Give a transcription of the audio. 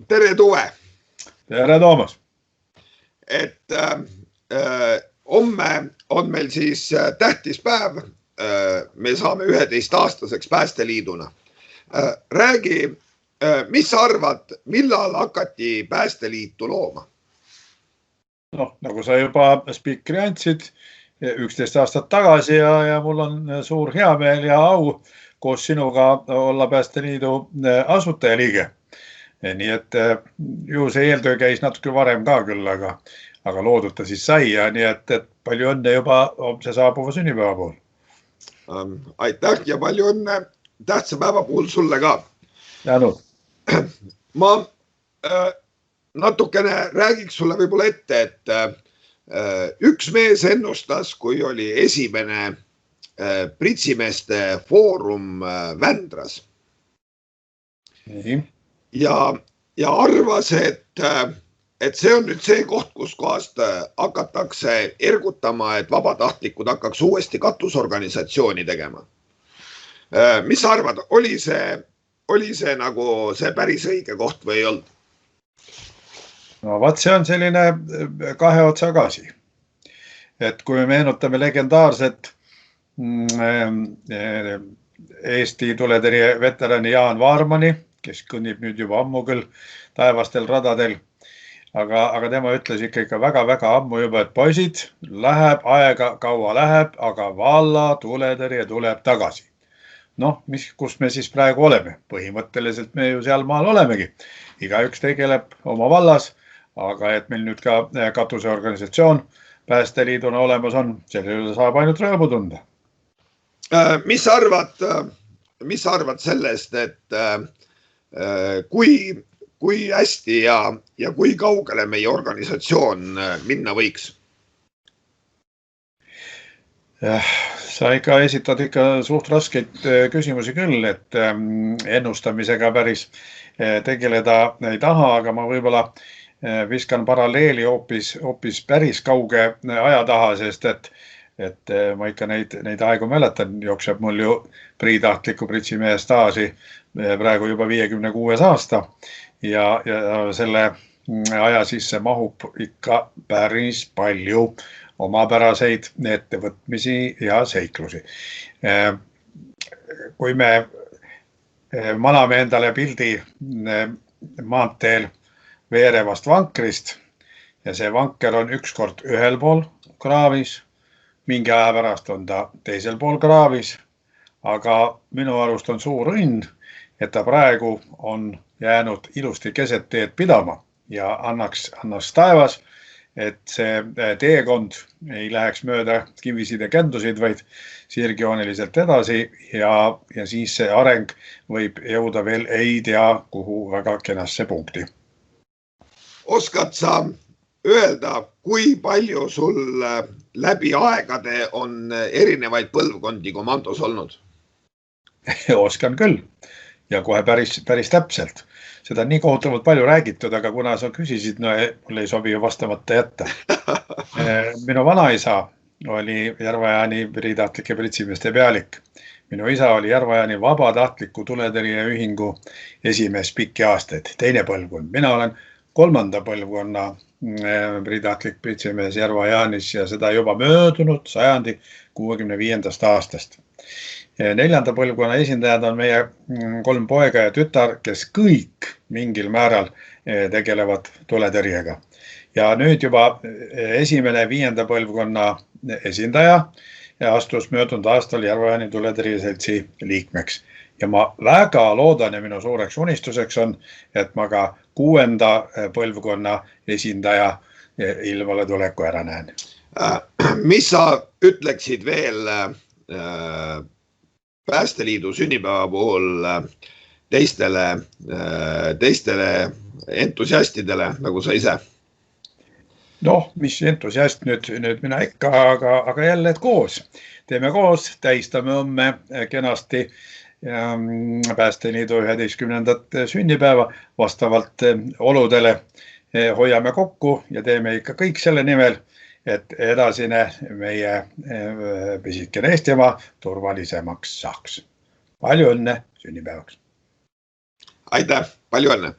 tere Tuve! Tere Toomas! Homme on meil siis tähtis päev. Me saame 11-aastaseks Päästeliiduna. Räägi, mis sa arvad, millal hakati Päästeliitu looma? Nagu sa juba spikri andsid 11 aastat tagasi ja mul on suur heameel ja au koos sinuga olla Päästeliidu asutajaliige. Nii et ju see eeltöö käis natuke varem ka küll, aga loodud ta siis sai ja nii et palju õnne juba homse saabuva sünnipäeva puhul. Aitäh ja palju õnne tähtsa päeva puhul sulle ka. Tänud. Ma natukene räägiks sulle võib-olla ette, et üks mees ennustas, kui oli esimene pritsimeeste foorum Vändras. Nii. Ja arvas, et see on nüüd see koht, kus kohast hakatakse ergutama, et vabatahtlikud hakkaks uuesti katusorganisatsiooni tegema. Mis sa arvad, oli see nagu see päris õige koht või ei olnud? No vaat see on selline kahe otsaga asi. Et kui me meenutame legendaarset Eesti tuletõrje veterani Jaan Vaarmani, kes kõnnib nüüd juba ammu küll taevastel radadel, aga tema ütles ikka väga ammu juba, et poisid, läheb aega, kaua läheb, aga valla tuletõrje tuleb tagasi. Kus me siis praegu oleme? Põhimõtteliselt me ju seal maal olemegi. Igaüks tegeleb oma vallas, aga et meil nüüd ka katuseorganisatsioon Päästeliiduna olemas on, sellele saab ainult rõõmu tunda. Mis sa arvad sellest, et kui hästi ja kui kaugele meie organisatsioon minna võiks? Sa ikka esitad suht raskeid küsimusi küll, et ennustamisega päris tegeleda ei taha, aga ma võib-olla viskan paralleeli hoopis päris kauge aja taha, sest et ma ikka neid aegu mäletan, jookseb mul ju priitahtliku pritsimehe staaži praegu juba 56 aasta ja selle aja sisse mahub ikka päris palju omapäraseid ettevõtmisi ja seiklusi. Kui me maname endale pildi maanteel veerevast vankrist ja see vanker on ükskord ühel pool kraavis, mingi aja pärast on ta teisel pool kraavis, aga minu arust on suur õnn, et ta praegu on jäänud ilusti keset teed pidama ja annaks taevas, et see teekond ei läheks mööda kivisid ja kändusid, vaid sirgjooneliselt edasi ja siis see areng võib jõuda veel ei tea kuhu väga kenasse punkti. Oskad sa öelda, kui palju sul läbi aegade on erinevaid põlvkondi komandos olnud? Oskan küll ja kohe päris täpselt. Seda on nii kohutavalt palju räägitud, aga kuna sa küsisid, mul ei sobi ju vastamata jätta. Minu vanaisa oli Järva-Jaani priitahtlike pritsimeeste pealik. Minu isa oli Järva-Jaani vabatahtliku tuletõrje ühingu esimees pikki aastaid, teine põlvkond. Mina olen 3. põlvkonna priitahtlik pritsimees Järva-Jaanis ja seda juba möödunud sajandi 65. aastast. 4. põlvkonna esindajad on meie 3 poega ja tütar, kes kõik mingil määral tegelevad tuletõrjega. Ja nüüd juba esimene 5. põlvkonna esindaja astus möödunud aastal Järva-Jaani tuletõrje seltsi liikmeks. Ja ma väga loodan ja minu suureks unistuseks on, et ma ka 6. põlvkonna esindaja ilmale tuleku ära näen. Mis sa ütleksid veel Päästeliidu sünnipäeva puhul teistele entusiastidele, nagu sa ise? Mis entusiast nüüd mina ikka, aga jälle, et koos. Teeme koos, tähistame homme kenasti Päästeliidu 11. sünnipäeva vastavalt oludele hoiame kokku ja teeme ikka kõik selle nimel, et edasine meie pisikene Eestimaa turvalisemaks saaks. Palju õnne sünnipäevaks! Aitäh! Palju õnne!